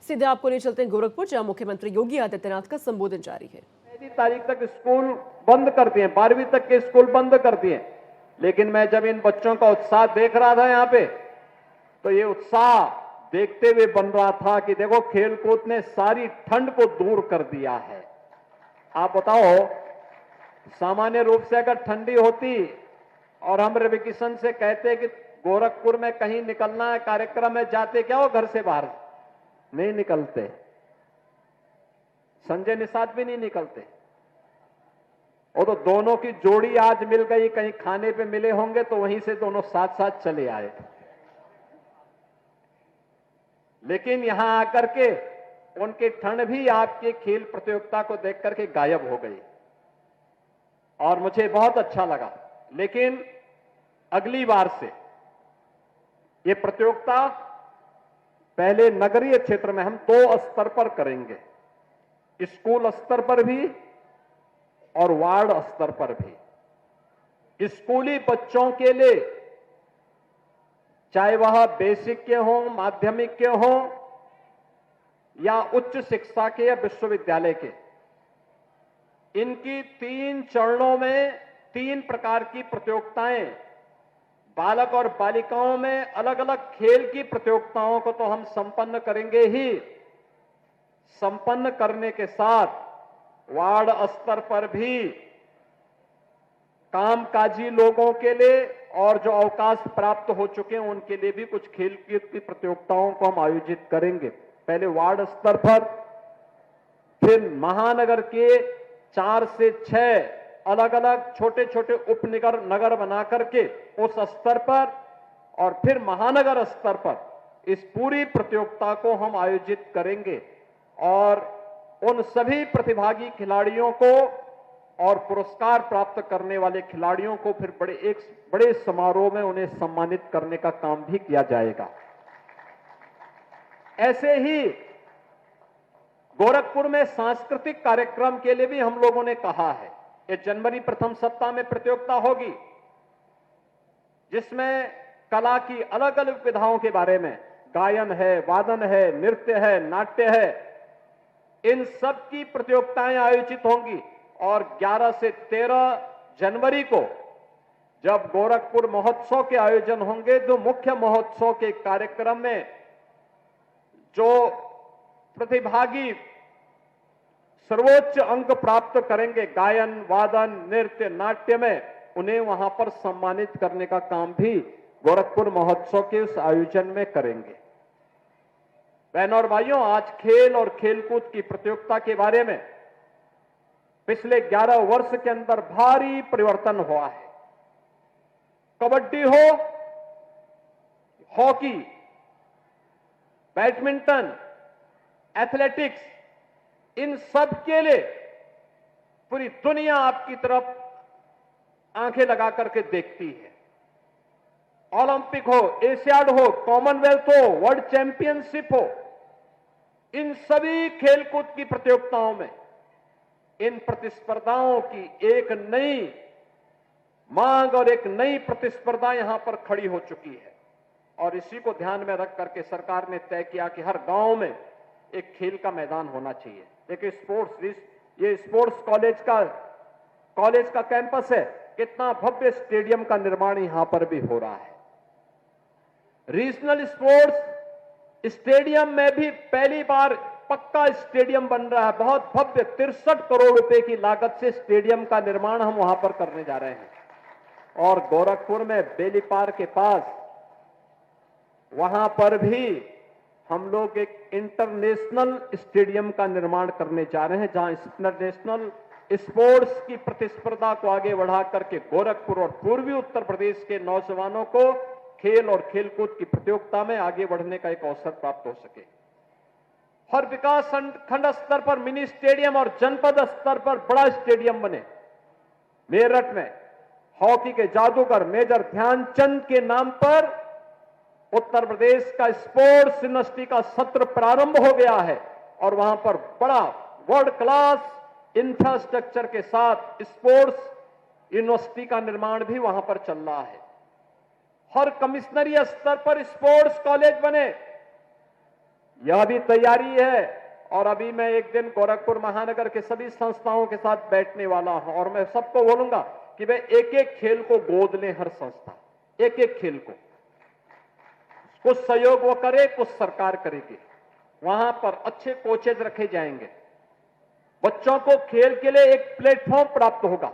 सीधे आपको ले चलते हैं गोरखपुर, जहां मुख्यमंत्री योगी आदित्यनाथ का संबोधन जारी है। पहली तारीख तक स्कूल बंद कर दिए, 12वीं तक के स्कूल बंद कर दिए। लेकिन मैं जब इन बच्चों का उत्साह देख रहा था यहां पे, तो ये उत्साह देखते हुए बन रहा था कि देखो खेलकूद ने सारी ठंड को दूर कर दिया है। आप बताओ, सामान्य रूप से अगर ठंडी होती और हम रविकिशन से कहते कि गोरखपुर में कहीं निकलना है कार्यक्रम में, जाते क्या हो घर से बाहर? नहीं निकलते। संजय निषाद भी नहीं निकलते। वो तो दोनों की जोड़ी आज मिल गई, कहीं खाने पे मिले होंगे तो वहीं से दोनों साथ साथ चले आए। लेकिन यहां आकर के उनकी ठंड भी आपकी खेल प्रतियोगिता को देख करके गायब हो गई और मुझे बहुत अच्छा लगा। लेकिन अगली बार से ये प्रतियोगिता पहले नगरीय क्षेत्र में हम 2 स्तर पर करेंगे, स्कूल स्तर पर भी और वार्ड स्तर पर भी। स्कूली बच्चों के लिए, चाहे वह बेसिक के हों, माध्यमिक के हों या उच्च शिक्षा के या विश्वविद्यालय के, इनकी 3 चरणों में 3 प्रकार की प्रतियोगिताएं, बालक और बालिकाओं में अलग अलग खेल की प्रतियोगिताओं को तो हम संपन्न करेंगे ही, संपन्न करने के साथ वार्ड स्तर पर भी कामकाजी लोगों के लिए और जो अवकाश प्राप्त हो चुके हैं उनके लिए भी कुछ खेलकूद की प्रतियोगिताओं को हम आयोजित करेंगे। पहले वार्ड स्तर पर, फिर महानगर के 4 से 6 अलग अलग छोटे छोटे उपनगर नगर बना करके उस स्तर पर, और फिर महानगर स्तर पर इस पूरी प्रतियोगिता को हम आयोजित करेंगे। और उन सभी प्रतिभागी खिलाड़ियों को और पुरस्कार प्राप्त करने वाले खिलाड़ियों को फिर बड़े समारोह में उन्हें सम्मानित करने का काम भी किया जाएगा। ऐसे ही गोरखपुर में सांस्कृतिक कार्यक्रम के लिए भी हम लोगों ने कहा है, ये जनवरी प्रथम सप्ताह में प्रतियोगिता होगी, जिसमें कला की अलग अलग विधाओं के बारे में, गायन है, वादन है, नृत्य है, नाट्य है, इन सब की प्रतियोगिताएं आयोजित होंगी। और 11 से 13 जनवरी को जब गोरखपुर महोत्सव के आयोजन होंगे, तो मुख्य महोत्सव के कार्यक्रम में जो प्रतिभागी सर्वोच्च अंक प्राप्त करेंगे गायन, वादन, नृत्य, नाट्य में, उन्हें वहां पर सम्मानित करने का काम भी गोरखपुर महोत्सव के उस आयोजन में करेंगे। बहनों और भाइयों, आज खेल और खेलकूद की प्रतियोगिता के बारे में पिछले 11 वर्ष के अंदर भारी परिवर्तन हुआ है। कबड्डी हो, हॉकी, बैडमिंटन, एथलेटिक्स, इन सब के लिए पूरी दुनिया आपकी तरफ आंखें लगा करके देखती है। ओलंपिक हो, एशियाड हो, कॉमनवेल्थ हो, वर्ल्ड चैंपियनशिप हो, इन सभी खेलकूद की प्रतियोगिताओं में इन प्रतिस्पर्धाओं की एक नई मांग और एक नई प्रतिस्पर्धा यहां पर खड़ी हो चुकी है। और इसी को ध्यान में रख करके सरकार ने तय किया कि हर गांव में एक खेल का मैदान होना चाहिए। देखिए, ये स्पोर्ट्स कॉलेज का कैंपस है, कितना भव्य स्टेडियम का निर्माण यहां पर भी हो रहा है। रीजनल स्पोर्ट्स स्टेडियम में भी पहली बार पक्का स्टेडियम बन रहा है, बहुत भव्य 63 करोड़ रुपए की लागत से स्टेडियम का निर्माण हम वहां पर करने जा रहे हैं। और गोरखपुर में बेलीपार के पास, वहां पर भी हम लोग एक इंटरनेशनल स्टेडियम का निर्माण करने जा रहे हैं, जहां इंटरनेशनल स्पोर्ट्स की प्रतिस्पर्धा को आगे बढ़ा करके गोरखपुर और पूर्वी उत्तर प्रदेश के नौजवानों को खेल और खेलकूद की प्रतियोगिता में आगे बढ़ने का एक अवसर प्राप्त हो सके। हर विकास खंड स्तर पर मिनी स्टेडियम और जनपद स्तर पर बड़ा स्टेडियम बने। मेरठ में हॉकी के जादूगर मेजर ध्यानचंद के नाम पर उत्तर प्रदेश का स्पोर्ट्स यूनिवर्सिटी का सत्र प्रारंभ हो गया है और वहां पर बड़ा वर्ल्ड क्लास इंफ्रास्ट्रक्चर के साथ स्पोर्ट्स यूनिवर्सिटी का निर्माण भी वहां पर चल रहा है। हर कमिश्नरी स्तर पर स्पोर्ट्स कॉलेज बने। यह भी तैयारी है और अभी मैं एक दिन गोरखपुर महानगर के सभी संस्थाओं के साथ बैठने वाला हूं और मैं सबको बोलूंगा कि वे एक एक खेल को गोद लें, हर संस्था एक एक खेल को। कुछ सहयोग वो करे, कुछ सरकार करेगी। वहां पर अच्छे कोचेज रखे जाएंगे, बच्चों को खेल के लिए एक प्लेटफॉर्म प्राप्त होगा।